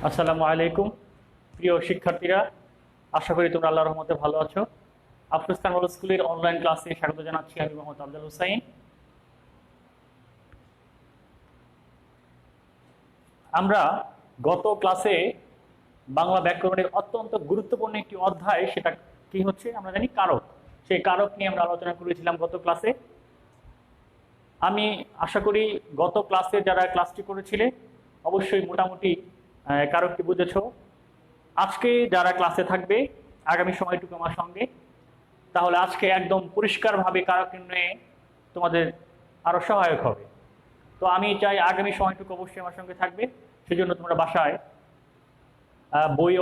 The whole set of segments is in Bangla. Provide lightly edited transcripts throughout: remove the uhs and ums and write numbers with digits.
আসসালামু আলাইকুম প্রিয় শিক্ষার্থীরা, আশা করি তোমরা আল্লাহর রহমতে ভালো আছো। আফরোজ খান মডেল স্কুলের অনলাইন ক্লাসে স্বাগত জানাচ্ছি। আমি মোহাম্মদ আফজাল হুসাইন। আমরা গত ক্লাসে বাংলা ব্যাকরণের অত্যন্ত গুরুত্বপূর্ণ একটি অধ্যায়, সেটা কি হচ্ছে আমরা জানি কারক। সেই কারক নিয়ে আমরা আলোচনা করেছিলাম গত ক্লাসে। আমি আশা করি গত ক্লাসে যারা ক্লাসটি করেছিলে অবশ্যই মোটামুটি কারকটি বুঝেছো। আজকে যারা ক্লাসে থাকবে আগামী সময়টুকু আমার সঙ্গে, তাহলে আজকে একদম পরিষ্কারভাবে কারক নির্ণয়ে তোমাদের আরো সহায়ক হবে। তো আমি চাই আগামী সময়টুকু অবশ্যই আমার সঙ্গে থাকবে। সেজন্য তোমরা বাসায়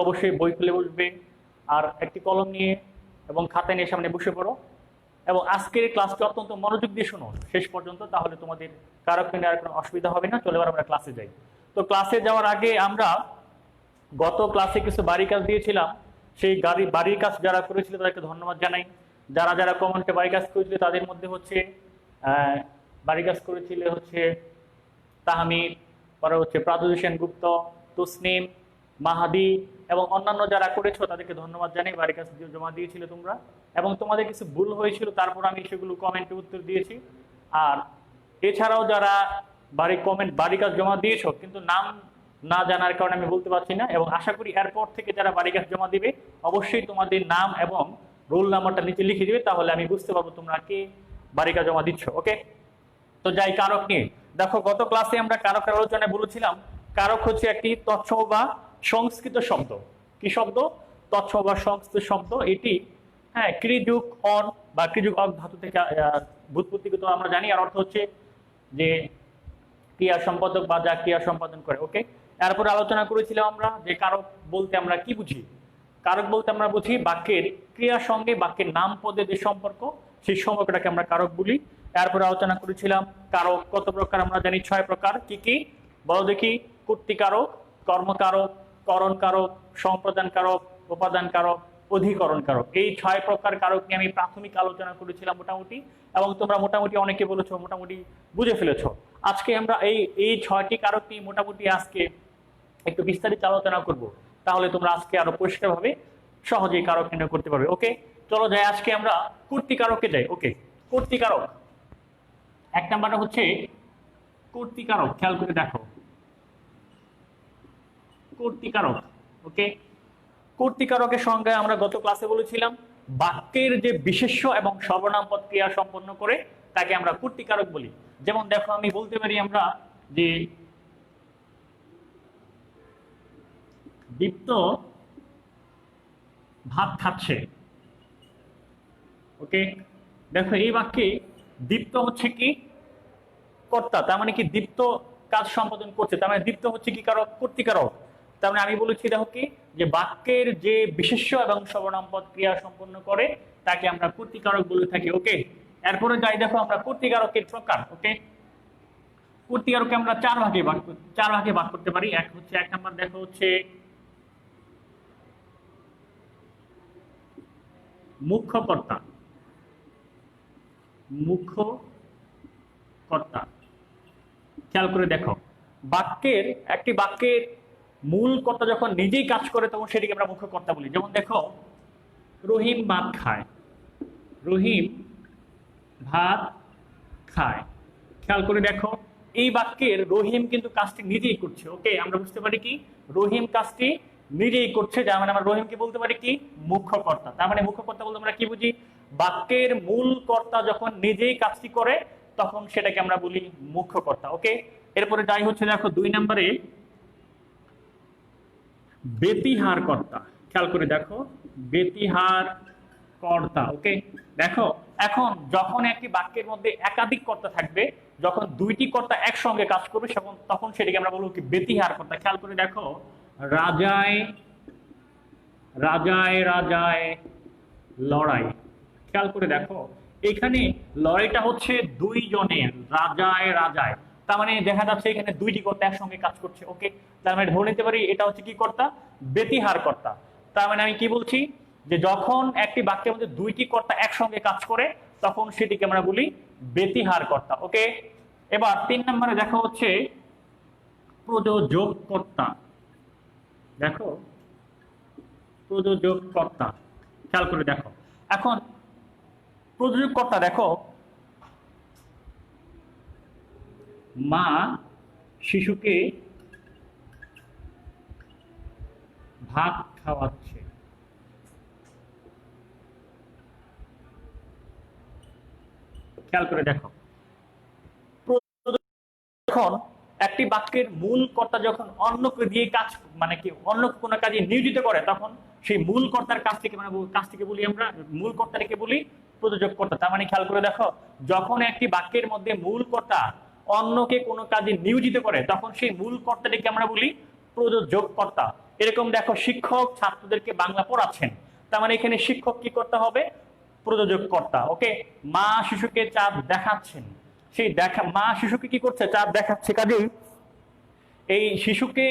অবশ্যই বই খুলে বসবে, আর একটি কলম নিয়ে এবং খাতা নিয়ে সামনে বসে পড়ো এবং আজকের ক্লাসটি অত্যন্ত মনোযোগ দিয়ে শোনো শেষ পর্যন্ত, তাহলে তোমাদের কারক নির্ণয়ের কোনো অসুবিধা হবে না। চলে এবার আমরা ক্লাসে যাই। তো ক্লাসে যাওয়ার আগে আমরা গত ক্লাসে কিছু বাড়ি কাজ দিয়েছিলাম। সেই বাড়ির কাজ যারা করেছিল তাদেরকে ধন্যবাদ জানাই। যারা যারা কমেন্টে বাড়ি কাজ করেছিল তাদের মধ্যে হচ্ছে বাড়ি কাজ করেছিল তাহমিদ, পরে হচ্ছে প্রাদুল সেনগুপ্ত, তসনিম, মাহাদি এবং অন্যান্য যারা করেছো তাদেরকে ধন্যবাদ জানাই। বাড়ি কাজ জমা দিয়েছিল তোমরা, এবং তোমাদের কিছু ভুল হয়েছিল, তারপর আমি সেগুলো কমেন্টে উত্তর দিয়েছি। আর এছাড়াও যারা বাড়ি কাজ জমা দিয়েছো কিন্তু নাম না জানার কারণে আমি বলতে পারছি না, এবং আশা করি এরপর থেকে যারা বাড়ি কাজ জমা দিবে অবশ্যই তোমাদের নাম এবং রোল নাম্বারটা নিচে লিখে দিবে, তাহলে আমি বুঝতে পারবো তোমরা কে বাড়ি কাজ জমা দিচ্ছ। ওকে, তো যাই কারক নিয়ে। দেখো গত ক্লাসে আমরা কারকের আলোচনায় বলেছিলাম কারক হচ্ছে একটি তৎসম বা সংস্কৃত শব্দ। কি শব্দ? তৎসম বা সংস্কৃত শব্দ। এটি ক্রিযুগ অন বা ক্রিযুগ অক ধাতু থেকে ব্যুৎপত্তিগত আমরা জানি, আর অর্থ হচ্ছে যে ক্রিয়া সম্পাদক বা যা ক্রিয়া সম্পাদন করে। ওকে, এরপর আলোচনা করেছিলাম আমরা যে কারক বলতে আমরা কি বুঝি। কারক বলতে আমরা বুঝি বাক্যের ক্রিয়ার সঙ্গে বাক্যের নাম পদের যে সম্পর্ক, সেই সম্পর্কটাকে আমরা কারক বলি। এরপরে আলোচনা করেছিলাম কারক কত প্রকার, আমরা জানি 6 প্রকার। কি কি বলো দেখি? কর্তৃকারক, কর্মকারক, করণ কারক, সম্প্রদান কারক, উপাদান কারক, অধিকরণ কারক। এই 6 প্রকার কারক নিয়ে আমি প্রাথমিক আলোচনা করেছিলাম মোটামুটি, এবং তোমরা মোটামুটি অনেকে বলেছো মোটামুটি বুঝে ফেলেছো। আজকে আমরা এই 6টি কারক নিয়ে মোটামুটি আজকে একটু বিস্তারিত আলোচনা করব, তাহলে তোমরা আজকে আরো পরিষ্কারভাবে সহজেই কারক নির্ণয় করতে পারবে। ওকে, চলো যাই আজকে আমরা কর্তৃকারকে যাই। ওকে, কর্তৃকারক 1 নাম্বারটা হচ্ছে কর্তৃকারক। খেয়াল করে দেখো কর্তৃকারক। ওকে, কর্তৃকারকের সংজ্ঞা আমরা গত ক্লাসে বলেছিলাম বাক্যের যে বিশেষ্য এবং সর্বনাম পদ ক্রিয়া সম্পন্ন করে তাকে আমরা কর্তৃকারক বলি। যেমন দেখো আমি বলতে পারি আমরা যে দীপ্ত ভাত খাচ্ছে। ওকে, দেখো এই বাক্যে দীপ্ত হচ্ছে কি? কর্তা। তার মানে কি দীপ্ত কাজ সম্পাদন করছে, তার মানে দীপ্ত হচ্ছে কি কারক? কর্তৃকারক। তার মানে আমি বলেছি দেখো কি, যে বাক্যের যে বিশেষ্য এবং সর্বনাম পদ ক্রিয়া সম্পন্ন করে তাকে আমরা কর্তৃকারক বলে থাকি। ওকে, এরপরে যাই দেখো আমরা কর্তৃকারকের প্রকার। ওকে, কর্তৃকারককে আমরা 4 ভাগে ভাগ করতে পারি। এক নাম্বার দেখো হচ্ছে মুখ্য কর্তা। মুখ্য কর্তা, খেয়াল করে দেখো একটি বাক্যের মূল কর্তা যখন নিজেই কাজ করে তখন সেটিকে আমরা মুখ্য কর্তা বলি। যেমন দেখো রহিম ভাত খায়। রহিম ভাত খায়, খেয়াল করে দেখো এই বাক্যের রহিম কিন্তু কাজটি নিজেই করছে। ওকে, আমরা বুঝতে পারি কি রহিম কাজটি নিজেই করছে, যার মানে আমরা রহিমকে বলতে পারি কি মুখ্য কর্তা। তার মানে মুখ্য কর্তা বলতে আমরা কি বুঝি? বাক্যের মূল কর্তা যখন নিজেই কাজটি করে তখন সেটাকে আমরা বলি মুখ্য কর্তা। ওকে, এরপরে যাই হচ্ছে দেখো 2 নম্বরে ব্যতিহার কর্তা। খেয়াল করে দেখো ব্যতিহার কর্তা। ওকে, দেখো এখন যখন একটি বাক্যের মধ্যে একাধিক কর্তা থাকবে, যখন 2টি কর্তা একসঙ্গে কাজ করবে তখন সেটাকে আমরা বলবো কি ব্যতিহার কর্তা। খেয়াল করে দেখো রাজায় রাজায় রাজায় লড়াই। খেয়াল করে দেখো এখানে লড়াইটা হচ্ছে 2 জনের, রাজায় রাজায়। তার মানে দেখা যাচ্ছে এখানে 2টি কর্তা একসঙ্গে কাজ করছে। ওকে, তার মানে ধরে নিতে পারি এটা হচ্ছে কি কর্তা? ব্যতিহার কর্তা। তার মানে আমি কি বলছি, যে যখন একটি বাক্যের মধ্যে 2টি কর্তা একসঙ্গে কাজ করে তখন সেটিকে আমরা বলি ব্যতিহার কর্তা। ওকে, এবার 3 নম্বরে দেখা হচ্ছে প্রযোজক কর্তা। দেখো প্রযোজককর্তা, খেয়াল করে দেখো। এখন প্রযোজককর্তা দেখো, মা শিশুকে ভাত খাওয়াচ্ছে। খেয়াল করে দেখো, যখন একটি বাক্যের মূল কর্তা যখন অন্যকে দিয়ে কাজ, মানে কি অন্য কোনো কাজে নিয়োজিত করে, তখন সেই মূল কর্তার কাছ থেকে, মানে কাছ থেকে বলি আমরা, মূল কর্তাকে বলি প্রযোজক কর্তা। তার মানে খেয়াল করে দেখো, যখন একটি বাক্যের মধ্যে মূল কর্তা অন্যকে কোনো কাজে নিয়োজিত করে, তখন সেই মূল কর্তাটিকে আমরা বলি প্রযোজক কর্তা। এরকম দেখো, শিক্ষক ছাত্রদেরকে বাংলা পড়াচ্ছেন, তার মানে এখানে শিক্ষক কি করতে হবে? প্রযোজক কর্তা। ওকে। মা শিশুকে চাঁদ দেখাচ্ছেন, সেই দেখা, মা শিশুকে কি করছে? চাঁদ দেখাচ্ছে। কাজেই এই শিশুকে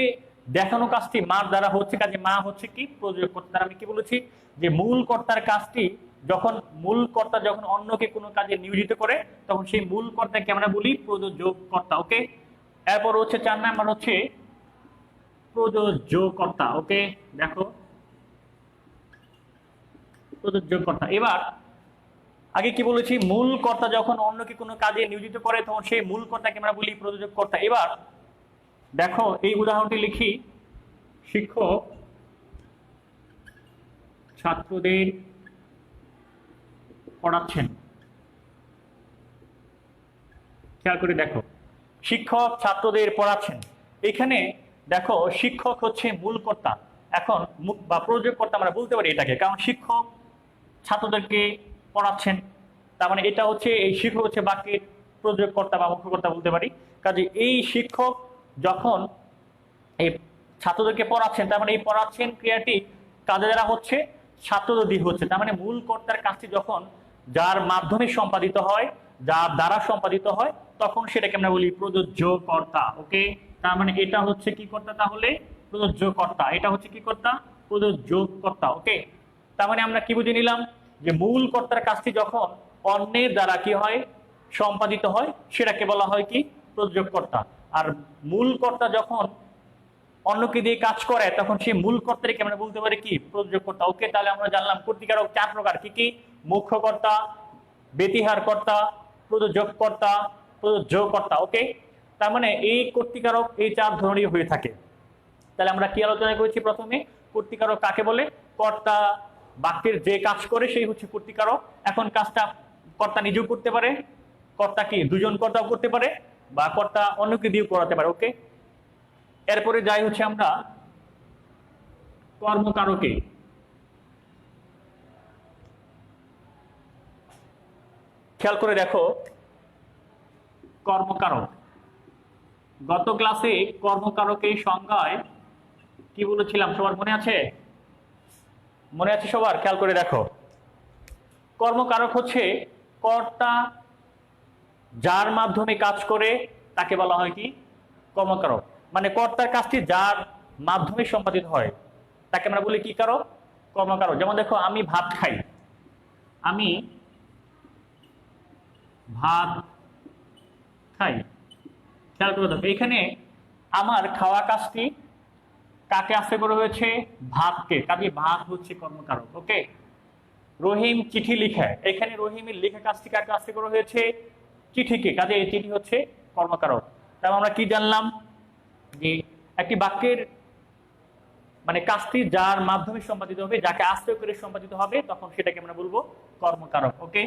দেখানো কাজটি মার দ্বারা হচ্ছে, কাজে মা হচ্ছে কি? প্রযোজক কর্তা। আমি কি বলেছি যে মূল কর্তার কাজটি যখন মূল কর্তা যখন অন্যকে কোনো কাজে নিয়োজিত করে, তখন সেই মূল কর্তাকে আমরা বলি প্রযোজক কর্তা। ওকে। এরপর হচ্ছে 4 নাম্বার হচ্ছে প্রযোজককর্তা। ওকে, দেখো প্রযোজককর্তা। এবার আগে কি বলেছি? মূল কর্তা যখন অন্যকে কোনো কাজে নিয়োজিত করে, তখন সেই মূল কর্তাকে আমরা বলি প্রযোজক কর্তা। এবার দেখো এই উদাহরণটি লিখি, শিক্ষক ছাত্রদের পড়াচ্ছেন। খেয়াল করে দেখো, শিক্ষক ছাত্রদের পড়াচ্ছেন। এখানে দেখো শিক্ষক হচ্ছে মূল কর্তা। এখন বা প্রযোজক কর্তা আমরা বলতে পারি এটাকে, কারণ শিক্ষক ছাত্রদেরকে পড়াচ্ছেন, তার মানে এটা হচ্ছে, এই শিক্ষক হচ্ছে বাক্যের প্রযোজক কর্তা বা মুখ্য কর্তা বলতে পারি। কাজে এই শিক্ষক যখন এই ছাত্রদেরকে পড়াচ্ছেন, তার মানে এই পড়াচ্ছেন ক্রিয়াটি কাজে দ্বারা হচ্ছে, ছাত্রদের দিয়ে হচ্ছে। তার মানে মূল কর্তার কাজটি যখন যার মাধ্যমে সম্পাদিত হয়, যার দ্বারা সম্পাদিত হয়, তখন সেটাকে আমরা বলি প্রযোজ্যকর্তা। ওকে, তার মানে এটা হচ্ছে কি কর্তা? তাহলে প্রযোজ্যকর্তা। এটা হচ্ছে কি কর্তা? প্রযোজ্যকর্তা। ওকে, তার মানে আমরা কি বুঝে নিলাম? যে মূল কর্তার কাজটি যখন অন্যের দ্বারা কি হয়? সম্পাদিত হয়, সেটাকে বলা হয় কি? প্রযোজককর্তা। আর মূল কর্তা যখন অন্যকে দিয়ে কাজ করে, তখন সেই মূল কর্তাকে আমরা বলতে পারি কি? প্রযোজককর্তা। ওকে, তাহলে আমরা জানলাম কর্তৃকারক 4 প্রকার। কি কি? মুখ্য কর্তা, ব্যতিহার কর্তা, প্রযোজককর্তা, প্রযোজ্যকর্তা। ওকে, তার মানে এই কর্তৃকারক এই 4 ধরনের হয়ে থাকে। তাহলে আমরা কি আলোচনা করেছি? প্রথমে কর্তৃকারক কাকে বলে? কর্তা বাক্যের যে কাজ করে সেই হচ্ছে কর্তৃকারক। এখন কাজটা কর্তা নিজেও করতে পারে, কর্তা কি দুজন কর্তাও করতে পারে, বা কর্তা অন্যকে দিয়েও করাতে পারে। ওকে, এরপরে যাই হচ্ছে আমরা কর্মকারকে। খেয়াল করে দেখো, কর্মকারক, গত ক্লাসে কর্মকারকের সংজ্ঞায় কি বলেছিলাম সবার মনে আছে? মনে আছে সবার? খেয়াল করে দেখো, কর্মকারক হচ্ছে কর্তা যার মাধ্যমে কাজ করে, তাকে বলা হয় কি? কর্মকারক। মানে কর্তার কাজটি যার মাধ্যমে সম্পাদিত হয়, তাকে আমরা বলি কি কারক? কর্মকারক। যেমন দেখো, আমি ভাত খাই, আমি ভাত খাই। খেয়াল করে দেখো, এখানে আমার খাওয়া কাজটি কাকে আশ্রয় করা হয়েছে? ভাতকে। কাজে ভাত হচ্ছে কর্মকারক। ওকে, রহিম চিঠি লিখে, এখানে রহিমের লেখা কাজটি কাকে আশ্রয় করা হয়েছে? চিঠিকে। কাজে এই চিঠি হচ্ছে কর্মকারক। তাই আমরা কি জানলাম? যে একটি বাক্যের মানে কাজটি যার মাধ্যমে সম্পাদিত হবে, যাকে আশ্রয় করে সম্পাদিত হবে, তখন সেটাকে আমরা বলবো কর্মকারক। ওকে,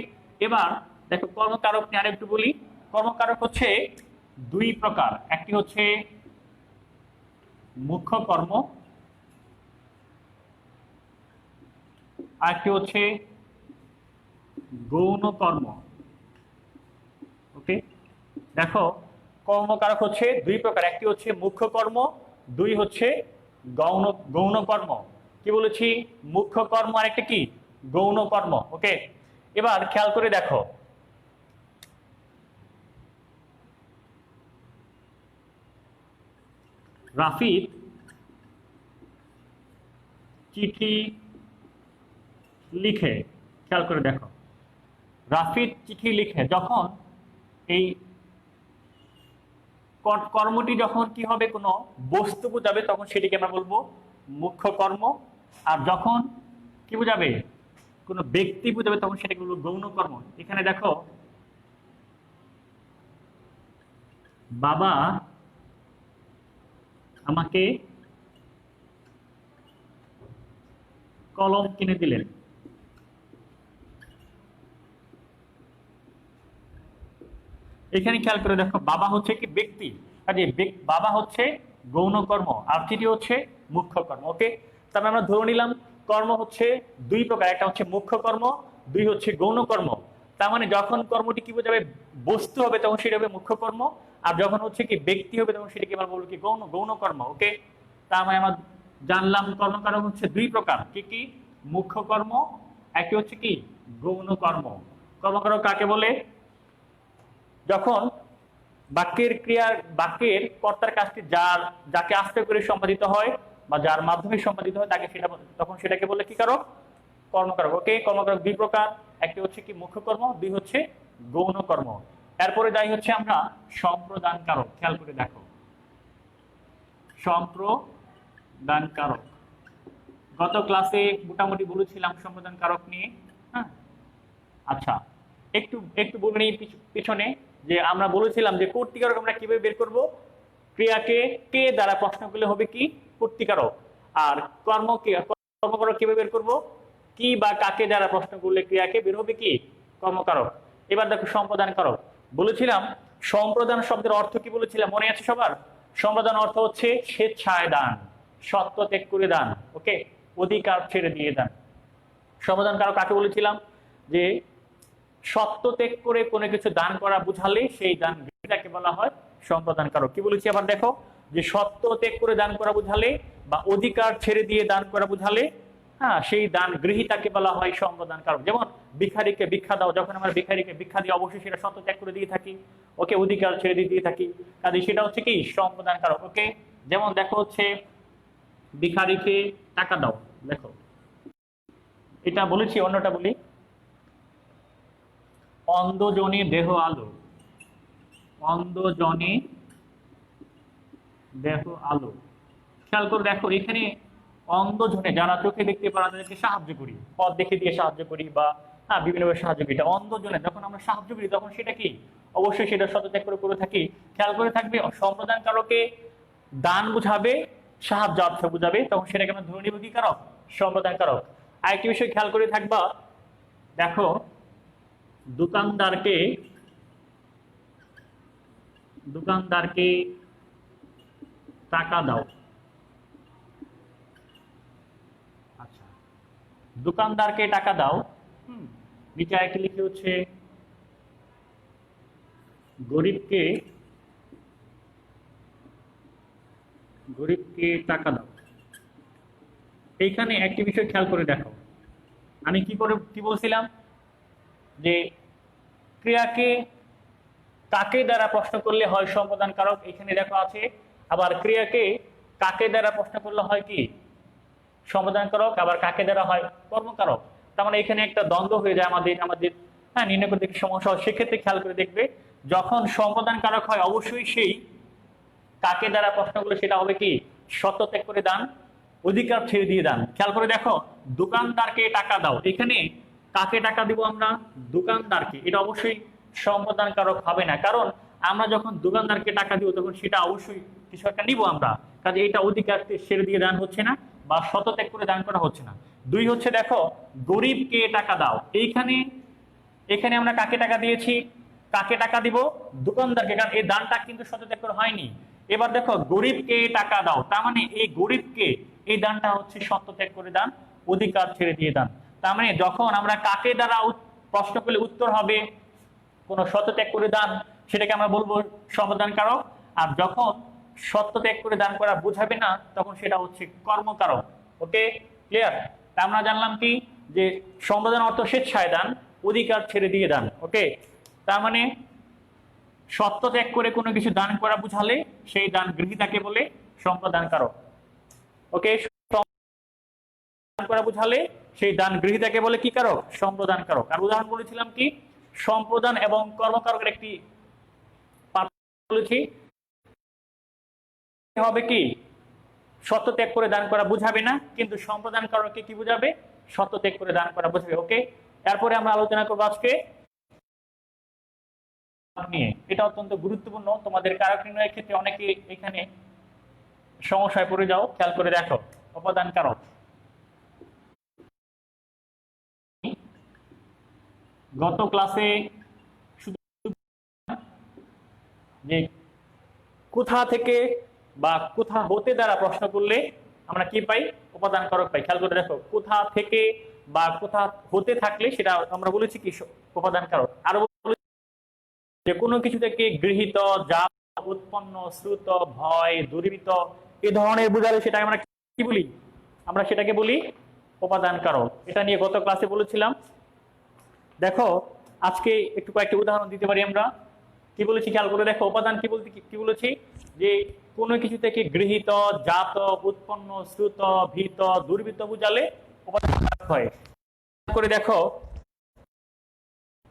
এবার দেখো কর্মকারক নিয়ে আরেকটু বলি। কর্মকারক হচ্ছে 2 প্রকার। একটি হচ্ছে মুখ্য কর্ম, আরেকটি হচ্ছে গৌণ কর্ম। ওকে, দেখো কর্মকারক হচ্ছে 2 প্রকার। একটি হচ্ছে মুখ্য কর্ম, 2 হচ্ছে গৌণ কর্ম। কি বলেছি? মুখ্য কর্ম আর একটা কি? গৌণ কর্ম। ওকে, এবার খেয়াল করে দেখো, রাফিদ চিঠি লিখে। খেয়াল করে দেখো, রাফিদ চিঠি লিখে, যখন এই কর্মটি যখন কি হবে? কোনো বস্তু বোঝাবে, তখন সেটিকে আমরা বলবো মুখ্য কর্ম। আর যখন কি বোঝাবে, কোনো ব্যক্তি বোঝাবে, তখন সেটাকে বলবো গৌণ কর্ম। এখানে দেখো, বাবা আমাকে কলম কিনে দিলেন। এখানে খেয়াল করে দেখো, বাবা হচ্ছে কি ব্যক্তি, কাজে বাবা হচ্ছে গৌণ কর্ম, আর তৃতীয় হচ্ছে মুখ্য কর্ম। ওকে, তাহলে আমরা ধরে নিলাম কর্ম হচ্ছে দুই প্রকার, একটা হচ্ছে মুখ্য কর্ম, দুই হচ্ছে গৌণ কর্ম। তার মানে যখন কর্মটি কি বোঝাবে, বস্তু হবে, তখন সেটা হবে মুখ্য কর্ম, আর যখন হচ্ছে কি ব্যক্তি হবে, তখন সেটাকে আমরা বলবো কি গৌণ গৌণ কর্ম। ওকে, তার মানে আমরা জানলাম কর্মকারক হচ্ছে দুই প্রকার, কি কি, মুখ্য কর্ম, একটি হচ্ছে কি গৌণ কর্ম। কর্মকারক কাকে বলে? যখন বাক্যের কর্তার কাজটি যাকে আশ্রয় করে সম্পাদিত হয় বা যার মাধ্যমে সম্পাদিত হয়, তাকে তখন সেটাকে বলে কি কারক, কর্মকারক। ওকে, কর্মকারক দুই প্রকার, একটি হচ্ছে কি মুখ্য কর্ম, দুই হচ্ছে গৌণ কর্ম। এরপরে যাই হচ্ছে আমরা সম্প্রদান কারক। খেয়াল করে দেখো, সম্প্রদান কারক গত ক্লাসে মোটামুটি বলেছিলাম সম্প্রদান কারক নিয়ে। হ্যাঁ, আচ্ছা, একটু একটু বলে নিই পিছনে, যে আমরা বলেছিলাম যে কর্তৃকারক আমরা কিভাবে বের করব, ক্রিয়াকে কে দ্বারা প্রশ্ন করলে হবে কি কর্তৃকারক, আর কর্মকারক কিভাবে বের করব, কি বা কাকে দ্বারা প্রশ্ন করলে ক্রিয়াকে বের হবে কি কর্মকারক। এবার দেখো সম্প্রদান কারক। বলেছিলাম সম্প্রদান শব্দের অর্থ কি বলেছিলাম, মনে আছে সবার? সম্প্রদান অর্থ হচ্ছে স্বেচ্ছায় দান, সত্য ত্যাগ করে দান। ওকে, অধিকার ছেড়ে দিয়ে দান। সম্প্রদান কারক কাকে বলেছিলাম, যে সত্য ত্যাগ করে কোনো কিছু দান করা বুঝালে সেই দান গ্রহীতাকে বলা হয় সম্প্রদান কারক। কি বলেছি আবার দেখো, যে সত্য ত্যাগ করে দান করা বুঝালে বা অধিকার ছেড়ে দিয়ে দান করা বুঝালে, হ্যাঁ, সেই দান গ্রহীতাকে বলা হয় সম্প্রদান কারক। যেমন ভিখারিকে ভিক্ষা দাও, যখন আমরা ভিখারিকে ভিক্ষা দিই অবশ্যই সেটা সত্য ত্যাগ করে দিয়ে থাকি। ওকে, অধিকার ছেড়ে দিয়ে থাকি, কাজে সেটা হচ্ছে কি সম্প্রদান কারক। ওকে, যেমন দেখো হচ্ছে ভিখারিকে টাকা দাও, দেখো এটা বলেছি, অন্যটা বলি, অন্ধজনে দেহ আলো, অন্ধজনে দেহ আলো। খেয়াল করে দেখো, এখানে অন্ধজনে যারা চোখে দেখতে পারে তাদেরকে সাহায্য করি, পথ দেখে দিয়ে সাহায্য করি, বা বিভিন্নভাবে সাহায্য করি। এটা অন্ধজনে যখন আমরা সাহায্য করি, তখন সেটা কি অবশ্যই সেটা সতত্যাগ করে থাকি। খেয়াল করে থাকবে, সম্প্রদান কারকে দান বুঝাবে, সাহায্য অর্থ বুঝাবে, তখন সেটাকে আমরা ধরে নিব কি কারক, সম্প্রদান কারক। আরেকটি বিষয় খেয়াল করে থাকবা, দেখো দোকানদারকে টাকা দাও। আচ্ছা, দোকানদারকে টাকা দাও, নিচে আরেকটি লিখে হচ্ছে গরিবকে টাকা দাও। এইখানে একটি বিষয় খেয়াল করে দেখো, আমি কি বলছিলাম, যে ক্রিয়াকে কাকে দ্বারা প্রশ্ন করলে হয় সম্প্রদান কারক, এখানে দেখো আছে। আবার ক্রিয়াকে কাকে দ্বারা প্রশ্ন করলে হয় কি সম্প্রদান কারক, আবার কাকে দ্বারা হয় কর্মকারক। তার মানে এখানে একটা দ্বন্দ্ব হয়ে যায় আমাদের হ্যাঁ, নির্ণয় করতে সমস্যা হয়। সেক্ষেত্রে খেয়াল করে দেখবে, যখন সম্প্রদান কারক হয় অবশ্যই সেই কাকে দ্বারা প্রশ্ন করলে সেটা হবে কি সত্য ত্যাগ করে দান, অধিকার ছেড়ে দিয়ে দান। খেয়াল করে দেখো, দোকানদারকে টাকা দাও, এখানে কাকে টাকা দিব আমরা, দোকানদারকে। এটা অবশ্যই সম্প্রদান কারক হবে না, কারণ আমরা যখন দোকানদারকে টাকা দিব তখন সেটা অবশ্যই কিছু একটা নিব আমরা, কাজে এটা অধিকার ছেড়ে দিয়ে দান হচ্ছে না, বা সত্য ত্যাগ করে দান করা হচ্ছে না। দুই হচ্ছে দেখো, গরিবকে টাকা দাও, এখানে আমরা কাকে টাকা দিয়েছি, কাকে টাকা দিব, দোকানদারকে, কারণ এই দানটা কিন্তু সত্য ত্যাগ করে হয়নি। এবার দেখো গরিবকে টাকা দাও, তার মানে এই গরিবকে এই দানটা হচ্ছে সত্য ত্যাগ করে দান, অধিকার ছেড়ে দিয়ে দান। তার মানে যখন আমরা কাকে দ্বারা প্রশ্ন করলে উত্তর হবে কোন সত্য ত্যাগ করে দান, সেটাকে আমরা বলবো সম্প্রদান কারক। আর যখন সত্য ত্যাগ করে দান করা বোঝাবে না, তখন সেটা হচ্ছে কর্মকারক। ওকে, ক্লিয়ার? তা আমরা জানলাম কি, যে সম্প্রদান অর্থ স্বেচ্ছায় দান, অধিকার ছেড়ে দিয়ে দান। ওকে, তার মানে সত্য ত্যাগ করে কোনো কিছু দান করা বুঝালে সেই দান গ্রহীতাকে বলে সম্প্রদান কারক। ওকে, দান করা বুঝালে সেই দান গ্রহীতাকে বলে কি কারক, সম্প্রদান কারক। আর উদাহরণ বলেছিলাম কি, সম্প্রদান এবং কর্মকারকের একটি বলেছি হবে কি সত্য ত্যাগ করে দান করা বুঝাবে না, কিন্তু সম্প্রদান কারককে কি বুঝাবে? সত্য ত্যাগ করে দান করা বুঝাবে। ওকে, তারপরে আমরা আলোচনা করবো আজকে নিয়ে। এটা অত্যন্ত গুরুত্বপূর্ণ, তোমাদের কারক নির্ণয়ের ক্ষেত্রে অনেকে এখানে সমস্যায় পড়ে যাও। খেয়াল করে দেখো, উপাদান কারক। গত ক্লাসে শুধু যে কোথা থেকে বা কোথা হতে দ্বারা প্রশ্ন করলে আমরা কি পাই? উপাদান কারক পাই। খেয়াল করে দেখো, কোথা থেকে বা কোথা হতে থাকলে সেটা আমরা বলেছি কি উপাদান কারক। আরো যে কোনো কিছু থেকে গৃহীত, যা উৎপন্ন, শ্রুত, ভয়, দূরীভূত এই ধরনের বোঝালে সেটা আমরা কি বলি? আমরা সেটাকে বলি উপাদান কারক। এটা নিয়ে গত ক্লাসে বলেছিলাম। দেখো আজকে একটু কয়েকটি উদাহরণ দিতে পারি আমরা। কি বলেছি খেয়াল করে দেখো, উপাদান কি বলতে কি বলেছি? যে কোনো কিছু থেকে গৃহীত, জাত, উৎপন্ন, শ্রুত, ভীত, দূরীভূত বোঝালে উপাদান কারক হয়। করে দেখো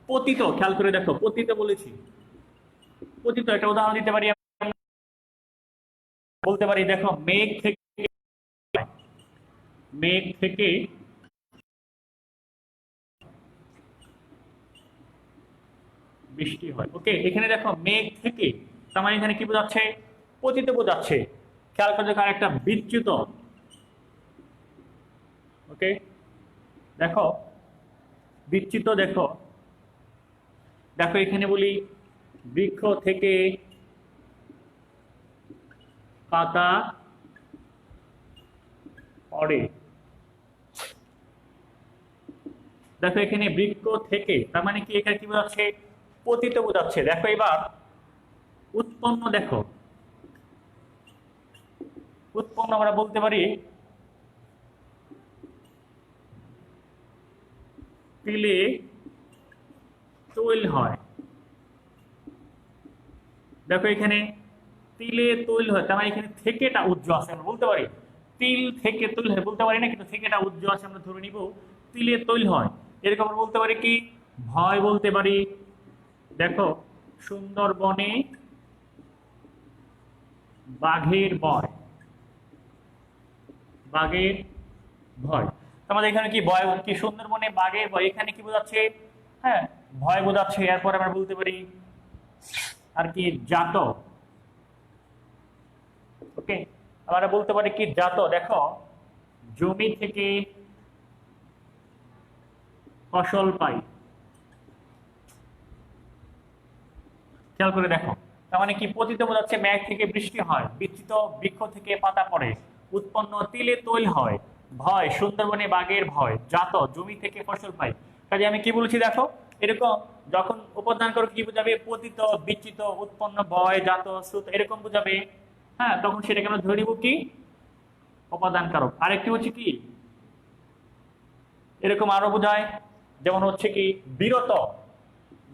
পতিত, খেয়াল করে দেখো পতিত বলেছি। পতিত একটা উদাহরণ দিতে পারি, বলতে পারি দেখো মেঘ থেকে বৃষ্টি হয়। ওকে, এখানে দেখো মেঘ থেকে, তার মানে এখানে কি বোঝাচ্ছে? পতিত বোঝাচ্ছে। খেয়াল করে দেখো আরেকটা বিচ্যুত। ওকে, দেখো বিচ্যুত, দেখো দেখো এখানে বলি বৃক্ষ থেকে পাতা পড়ে। দেখো এখানে বৃক্ষ থেকে, তার মানে কি এখানে কি বোঝাচ্ছে? পতিত বোঝাচ্ছে। দেখো এবার উৎপন্ন, দেখো উৎপন্ন আমরা বলতে পারি তিলে তৈল হয়। দেখো এখানে তিলে তৈল হয়, তার মানে এখানে থেকেটা উজ্জ আছে, আমরা বলতে পারি তিল থেকে তৈল হয়, বলতে পারি না, কিন্তু থেকেটা উজ্জ আছে আমরা ধরে নিব তিলে তৈল হয়। এরকম আমরা বলতে পারি কি ভয়, বলতে পারি দেখো সুন্দরবনে বাঘের ভয়, বাঘের ভয়। আমাদের এখানে কি ভয়, কি সুন্দরবনে বাঘের ভয়, এখানে কি বোঝাচ্ছে? হ্যাঁ, ভয় বোঝাচ্ছে। এরপর আমরা বলতে পারি আর কি জাত। ওকে, আমরা বলতে পারি কি জাত, দেখো জমি থেকে ফসল পাই। খেয়াল করে দেখো, তার মানে কি পতিত বোঝাচ্ছে মেঘ থেকে বৃষ্টি হয়, বিচ্যুত বৃক্ষ থেকে পাতা পড়ে, উৎপন্ন তিলে তৈল হয়, ভয় সুন্দরবনে বাঘের ভয়, জাত জমি থেকে ফসল পাই। কাজে আমি কি বলছি দেখো, এরকম যখন উপাদান করে কি বোঝাবে? পতিত, বিচ্যুত, উৎপন্ন, ভয়, জাত, শ্রুত এরকম বোঝাবে। হ্যাঁ, তখন সেটাকে আমরা ধরে নিব কি উপাদান কারক। আরেকটি হচ্ছে কি এরকম আরো বোঝায়, যেমন হচ্ছে কি বিরত।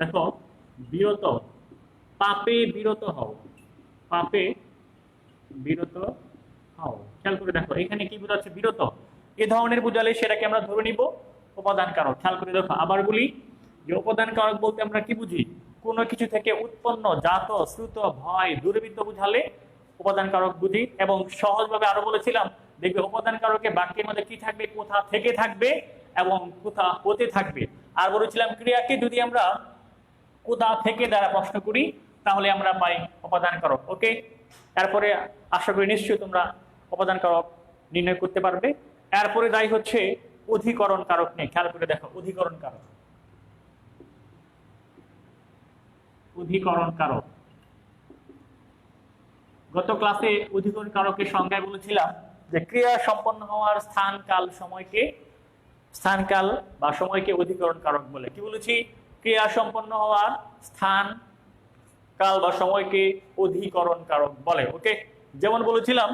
দেখো বিরত, পাপে বিরত হও, পাপে বিরত হও। খেয়াল করে দেখো এখানে কি বোঝাচ্ছে? বিরত। এ ধরনের বোঝালে সেটাকে আমরা ধরে নিব উপাদান কারক। খেয়াল করে দেখো, আবার বলি যে উপাদান কারক বলতে আমরা কি বুঝি? কোনো কিছু থেকে উৎপন্ন, জাত, শ্রুত, ভয়, দূরীভূত বুঝালে উপাদান কারক বুঝি। এবং সহজভাবে আরো বলেছিলাম, দেখবে উপাদান কারকে বাক্যের মধ্যে কি থাকবে? কোথা থেকে থাকবে এবং কোথা হতে থাকবে। আর বলেছিলাম ক্রিয়াকে যদি আমরা কোথা থেকে দ্বারা প্রশ্ন করি তাহলে আমরা পাই উপাদান কারক। ওকে, তারপরে আশা করি নিশ্চয়ই তোমরা উপাদান কারক নির্ণয় করতে পারবে। এরপরে দায়ী হচ্ছে অধিকরণ কারক নিয়ে। খেয়াল করে দেখো অধিকরণ কারক, অধিকরণ কারক। গত ক্লাসে অধিকরণ কারকের সংজ্ঞায় বলেছিলাম যে ক্রিয়া সম্পন্ন হওয়ার স্থান, কাল, সময়কে, স্থান, কাল বা সময়কে অধিকরণ কারক বলে। কি বলেছি? ক্রিয়া সম্পন্ন হওয়ার স্থান, কাল বা সময়কে অধিকরণ কারক বলে। ওকে, যেমন বলেছিলাম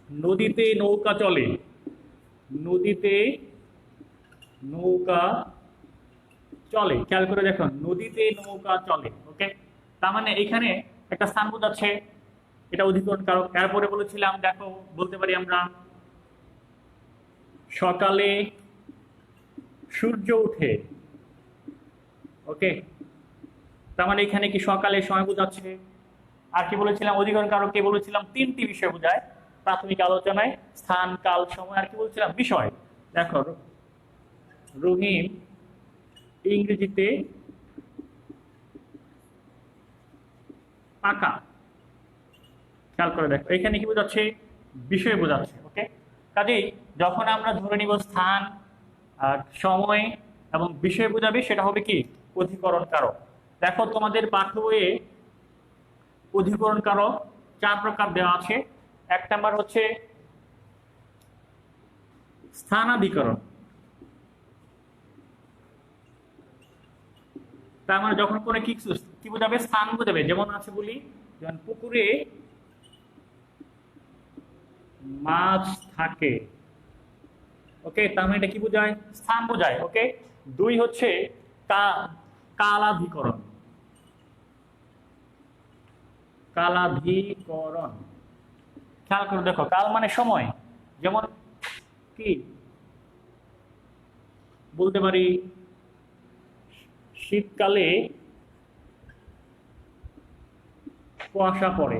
নদীতে নৌকা চলে, নদীতে নৌকা চলে। খেয়াল করে দেখো নদীতে নৌকা চলে। ওকে, তার মানে এখানে একটা স্থান বোঝাচ্ছে, এটা অধিকরণ কারক। এরপরে বলেছিলাম দেখো বলতে পারি আমরা সকালে সূর্য ওঠে। ওকে, তার মানে এখানে কি সকালে সময় বোঝাচ্ছে। আর কি বলেছিলাম অধিকরণ কারককে বলেছিলাম তিনটি বিষয় বোঝায়। প্রাথমিক আলোচনায়, স্থান, কাল, সময়, আর কি বলছিলাম, বিষয়। দেখো, রহিম ইংরেজিতে পাকা। খেয়াল করে দেখো, এখানে কি বোঝাচ্ছে? বিষয় বোঝাচ্ছে। ওকে, কাজেই যখন আমরা ধরে নিব স্থান, সময় এবং বিষয় বোঝাবে, সেটা হবে কি? অধিকরণ কারক। দেখো তোমাদের পাঠ্য বইয়ে অধিকরণ কারক 4 প্রকার দেওয়া আছে। 1 নাম্বার হচ্ছে স্থানাধিকরণ। তার মানে যখন কোনো কি বোঝাবে? স্থান বোঝাবে। যেমন আছে বলি, যেমন পুকুরে মাছ থাকে। ওকে, তার মানে এটা কি বোঝায়? স্থান বোঝায়। ওকে, 2 হচ্ছে কালাধিকরণ। কালাধিকরণ, খেয়াল করে দেখো, কাল মানে সময়। যেমন কি বলতে পারি? শীতকালে কুয়াশা পড়ে।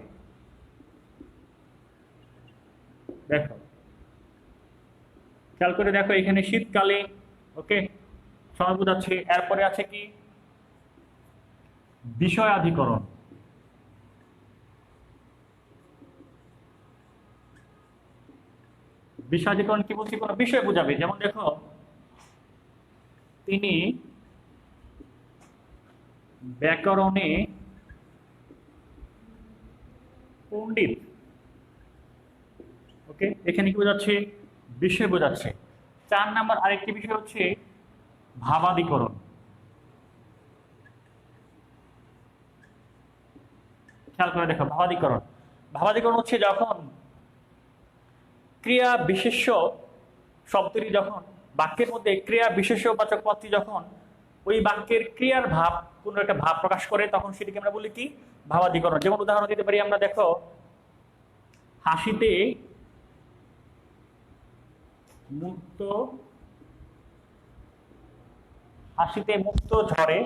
দেখো, খেয়াল করে দেখো, এখানে শীতকালে। ওকে, সময় বোঝাচ্ছে। এরপরে আছে কি? বিষয়াধিকরণ। বিষয়াধিকরণ কি বলছি? কোনো বিষয় বোঝাবে। যেমন দেখো, তিনি ব্যাকরণে পণ্ডিত। ওকে, এখানে কি বোঝাচ্ছে? বিষয় বোঝাচ্ছে। 4 নাম্বার আরেকটি বিষয় হচ্ছে ভাবাদিকরণ। খেয়াল করে দেখো, ভাবাদিকরণ। ভাবাদিকরণ হচ্ছে যখন ক্রিয়া বিশেষ্য শব্দটি, যখন বাক্যের মধ্যে ক্রিয়া বিশেষ্যবাচক পদটি যখন ওই বাক্যের ক্রিয়ার ভাব, কোন একটা ভাব প্রকাশ করে, তখন সেটিকে আমরা বলি কি? ভাবাদিকরণ। যেমন উদাহরণ দিতে পারি আমরা, দেখো, হাসিতে মুক্ত, হাসিতে মুক্ত ঝরে।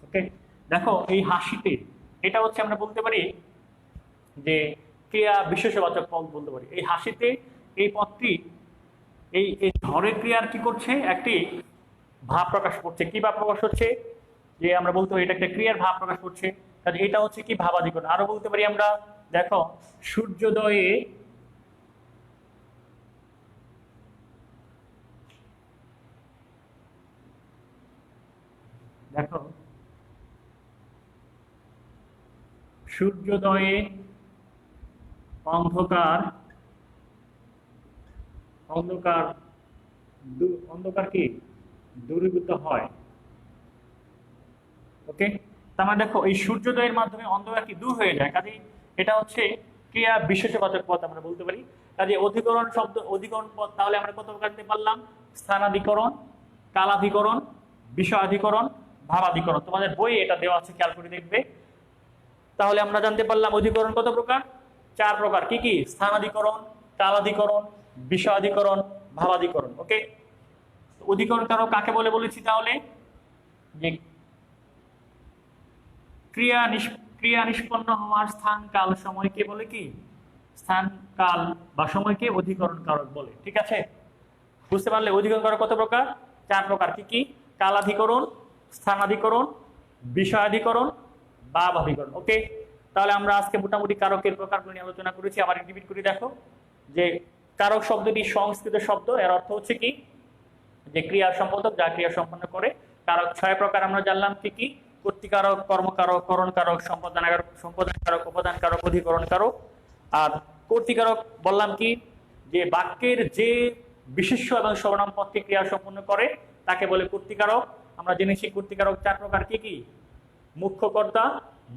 ওকে, দেখো, এই হাসিতে, এটা হচ্ছে আমরা বলতে পারি যে ক্রিয়া বিশেষবাচক পদ বলতে পারি। এই হাসিতে, এই পদটি, এই ঝড়ের ক্রিয়ার কি করছে? একটি ভাব প্রকাশ করছে। কি ভাব প্রকাশ হচ্ছে? যে আমরা বলতে পারি এটা একটা ক্রিয়ার ভাব প্রকাশ করছে। কাজে এটা হচ্ছে কি? ভাবাধিকরণ। আরো বলতে পারি আমরা, দেখো, সূর্যোদয়ে দেখো, সূর্যোদয়ে অন্ধকার, অন্ধকার অন্ধকার কি? দূরীভূত হয়। ওকে, তার মানে দেখো, এই সূর্যোদয়ের মাধ্যমে অন্ধকার কি? দূর হয়ে যায়। কাজে এটা হচ্ছে ক্রিয়া বিশেষবাচক পদ আমরা বলতে পারি। কাজে অধিকরণ শব্দ, অধিকরণ পদ তাহলে আমরা কত প্রকার দিতে পারলাম? স্থানাধিকরণ, কালাধিকরণ, বিষয়াধিকরণ, ভাবাধিকরণ। তোমাদের বইয়ে এটা দেওয়া আছে, খেয়াল করে দেখবে। তাহলে আমরা জানতে পারলাম অধিকরণ কত প্রকার? 4 প্রকার। কি কি? স্থানাধিকরণ, কালাধিকরণ, বিষয়াধিকরণ, ভাবাধিকরণ। ওকে, অধিকরণ কারক কাকে বলে বলেছি তাহলে? যে ক্রিয়া নিষ্পন্ন হওয়ার স্থান, কাল, সময়কে বলে কি? স্থান, কাল বা সময়কে অধিকরণ কারক বলে। ঠিক আছে, বুঝতে পারলে? অধিকরণ কারক কত প্রকার? 4 প্রকার। কি কি? কালাধিকরণ, স্থানাধিকরণ, বিষয়াধিকরণ, ভাবাধিকরণ। ওকে, তাহলে আমরা আজকে মোটামুটি কারকের প্রকারগুলো নিয়ে আলোচনা করেছি। আবার রিপিট করে দেখো যে কারক শব্দটি সংস্কৃত শব্দ। এর অর্থ হচ্ছে কি? যে ক্রিয়া সম্পাদক, যা ক্রিয়া সম্পন্ন করে। কারক 6 প্রকার আমরা জানলাম। কি কি? কর্তৃকারক, কর্মকারক, করণকারক, সম্পাদনকারক, উপাদানকারক, অধিকরণ কারক। আর কর্তৃকারক বললাম কি? যে বাক্যের যে বিশেষ্য এবং সর্বনাম পদকে ক্রিয়া সম্পন্ন করে তাকে বলে কর্তৃকারক। আমরা জেনেছি কর্তৃকারক 4 প্রকার। কি কি? মুখ্য কর্তা,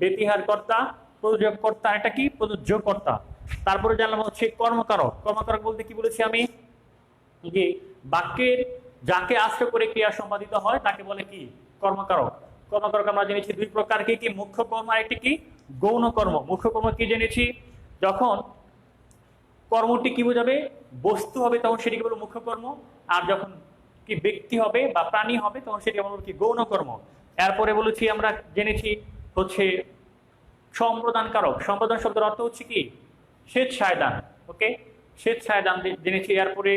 ব্যতিহার কর্তা, প্রযোজক কর্তা, এটা কি? প্রযোজ্য কর্তা। তারপরে জানলাম হচ্ছে কর্মকারক। কর্মকারক বলতে কি বলেছি আমি? যে বাক্যের যাকে আশ্রয় করে ক্রিয়া সম্পাদিত হয় তাকে বলে কি? কর্মকারক। কর্মকারক আমরা জেনেছি 2 প্রকার। কি কি? মুখ্য কর্ম আর একটি কি? গৌণ কর্ম। মুখ্য কর্ম কি জেনেছি? যখন কর্মটি কি বোঝাবে? বস্তু হবে, তখন সেটিকে বলবো মুখ্য কর্ম। আর যখন কি ব্যক্তি হবে বা প্রাণী হবে, তখন সেটিকে বলবো কি? গৌণ কর্ম। এরপরে বলেছি আমরা জেনেছি হচ্ছে সম্প্রদান কারক। সম্প্রদান শব্দের অর্থ হচ্ছে কি স্বেচ্ছায় দান। ওকে, স্বেচ্ছায় দান জেনেছি। এরপরে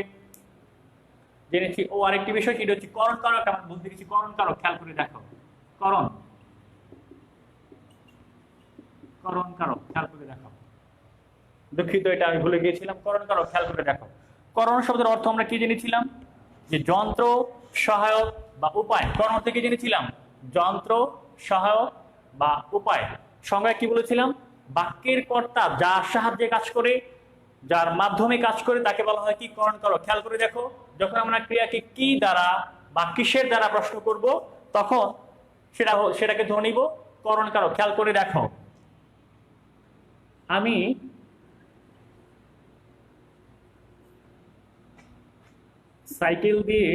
জেনেছি আরেকটি বিষয়, সেটা হচ্ছে করণ কারক। আমরা বলতে গেছি করণ কারক, খেয়াল করে দেখো। করণ কারক খেয়াল করে দেখো। দুঃখিত, এটা আমি ভুলে গিয়েছিলাম। করণ কারক খেয়াল করে দেখো। করণ শব্দের অর্থ আমরা কি জেনেছিলাম? যে যন্ত্র, সহায়ক বা উপায়। করণ অর্থ কি জেনেছিলাম? যন্ত্র, সহায়ক বা উপায়। সংজ্ঞায় কি বলেছিলাম? বাক্যের কর্তা যার সাহায্যে কাজ করে, যার মাধ্যমে কাজ করে, তাকে বলা হয় কি করণ কারক। খেয়াল করে দেখো, যখন আমরা ক্রিয়াকে কি দ্বারা বা কিসের দ্বারা প্রশ্ন করব, তখন সেটাকে ধরে নিব করণ কারক। খেয়াল করে দেখো, আমি সাইকেল দিয়ে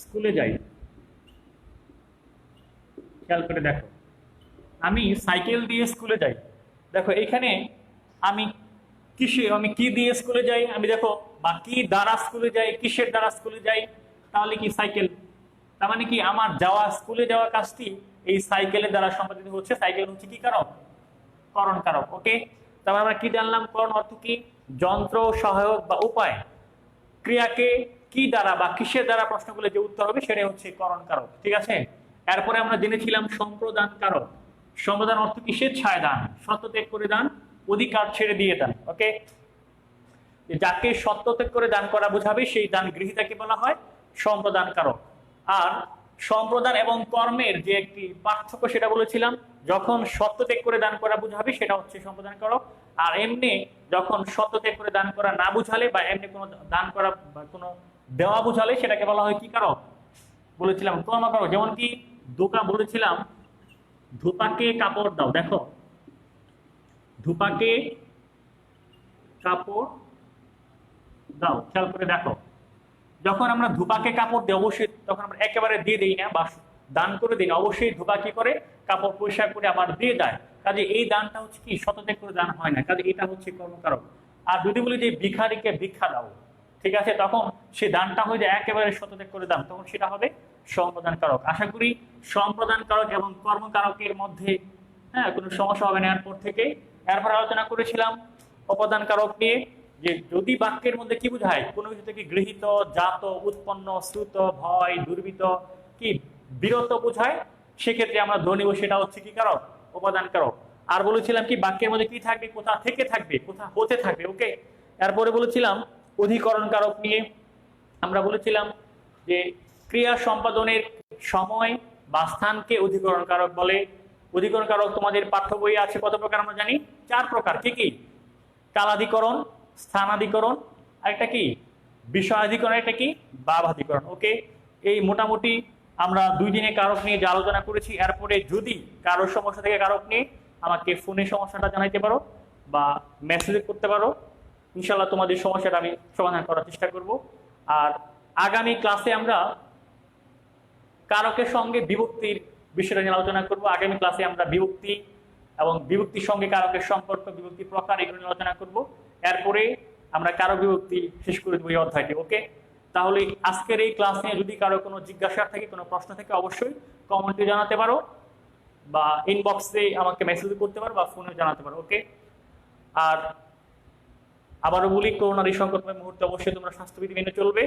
স্কুলে যাই। খেয়াল করে দেখো, আমি সাইকেল দিয়ে স্কুলে যাই। দেখো এখানে আমি কি দিয়ে স্কুলে যাই, আমি দেখো, বা কি দ্বারা স্কুলে যাই, কিসের দ্বারা স্কুলে যাই, তাহলে কি সাইকেল। তার মানে কি আমার স্কুলে যাওয়া কাজটি এই সাইকেলের দ্বারা সম্পাদিত হচ্ছে। সাইকেল হচ্ছে কি কারক? করণ কারক। ওকে, তারপর আমরা কি জানলাম? করণ অর্থ কি যন্ত্র, সহায়ক বা উপায়। ক্রিয়াকে কি দ্বারা বা কিসের দ্বারা প্রশ্ন করলে যে উত্তর হবে সেটাই হচ্ছে করণ কারক। ঠিক আছে, এরপরে আমরা জেনেছিলাম সম্প্রদান কারক। সম্প্রদান অর্থ কি স্বেচ্ছায় দান, সত্য ত্যাগ করে দান, অধিকার ছেড়ে দিয়ে দান। ওকে, যাকে সত্য ত্যাগ করে দান করা বোঝাবে সেই দান গৃহীতাকে বলা হয় সম্প্রদান কারক। আর সম্প্রদান এবং কর্মের যে একটি পার্থক্য সেটা বলেছিলাম, যখন সত্য ত্যাগ করে দান করা বুঝাবে সেটা হচ্ছে সম্প্রদান কারক। আর এমনি যখন সত্য ত্যাগ করে দান করা না বুঝালে বা এমনি কোনো দান করা বা কোনো দেওয়া বুঝালে সেটাকে বলা হয় কি কারক? বলেছিলাম কর্ম কারক। যেমন কি বলেছিলাম ধূপাকে কাপড় দাও। দেখো, ধূপাকে কাপড় দাও। খেয়াল করে দেখো, যখন আমরা ধূপাকে কাপড় দিই অবশ্যই তখন আমরা একেবারে দিয়ে দিই না বা দান করে দিই না। অবশ্যই ধূপা কি করে কাপড় পরিষ্কার করে আবার দিয়ে দেয়। কাজে এই দানটা হচ্ছে কি সততে করে দান হয় না। কাজে এটা হচ্ছে কর্মকারক। আর যদি বলি যে ভিখারিকে ভিক্ষা দাও, ঠিক আছে, তখন সে দানটা হয়ে যায় একেবারে সততে করে দান, তখন সেটা হবে সম্প্রদান কারক। আশা করি সম্প্রদান কারক এবং কর্মকারকের মধ্যে কোনো সমস্যা হবে না এরপর থেকে। এরপর আলোচনা করেছিলাম অপদান কারক নিয়ে, যে যদি বাক্যের মধ্যে কি বোঝায়, কোনো কিছু থেকে গৃহীত, জাত, উৎপন্ন, শ্রুত, ভয়, দুর্বৃত কি বিরত বোঝায়, সেক্ষেত্রে আমরা ধরে নিব সেটা হচ্ছে কি কারক? উপাদান কারক। আর বলেছিলাম কি বাক্যের মধ্যে কি থাকবে, কোথা থেকে থাকবে, কোথা হতে থাকবে। ওকে, এরপরে বলেছিলাম অধিকরণ কারক নিয়ে। আমরা বলেছিলাম যে ক্রিয়া সম্পাদনের সময় বা স্থানকে অধিকরণ কারক বলে। অধিকরণ কারক তোমাদের পাঠ্য বইয়ে আছে কত প্রকার আমরা জানি? 4 প্রকার। কি কি? কালাধিকরণ, স্থানাধিকরণ, আরেকটা কি বিষয়াধিকরণ, একটা কি ভাবাধিকরণ। ওকে, এই মোটামুটি আমরা 2 দিনে কারক নিয়ে যে আলোচনা করেছি। এরপরে যদি কারো সমস্যা থেকে কারক নিয়ে আমাকে ফোনে সমস্যাটা জানাইতে পারো বা মেসেজ করতে পারো, ইনশাল্লাহ তোমাদের সমস্যাটা আমি সমাধান করার চেষ্টা করব। আর আগামী ক্লাসে আমরা কারকের সঙ্গে বিভক্তির বিষয়টা নিয়ে আলোচনা করব। আগামী ক্লাসে আমরা বিভক্তি এবং বিভক্তির সঙ্গে কারকের সম্পর্ক, বিভক্তি প্রকার, এগুলো নিয়ে আলোচনা করব। এরপরে আমরা কারক বিভক্তি শেষ করে দেবো এই অধ্যায়টি। ওকে, তাহলে আজকের এই ক্লাস নিয়ে যদি কারো কোনো জিজ্ঞাসা থাকে, কোনো প্রশ্ন থাকে, অবশ্যই কমেন্টে জানাতে পারো বা ইনবক্সে আমাকে মেসেজ করতে পারো বা ফোনে জানাতে পারো। ওকে, আর আবারও বলি, করোনার এই সংকটময় মুহূর্তে অবশ্যই তোমরা স্বাস্থ্যবিধি মেনে চলবে।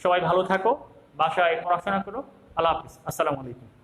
সবাই ভালো থাকো, বাসায় পড়াশোনা করো। আল্লাহ হাফিজ, আসসালামু আলাইকুম।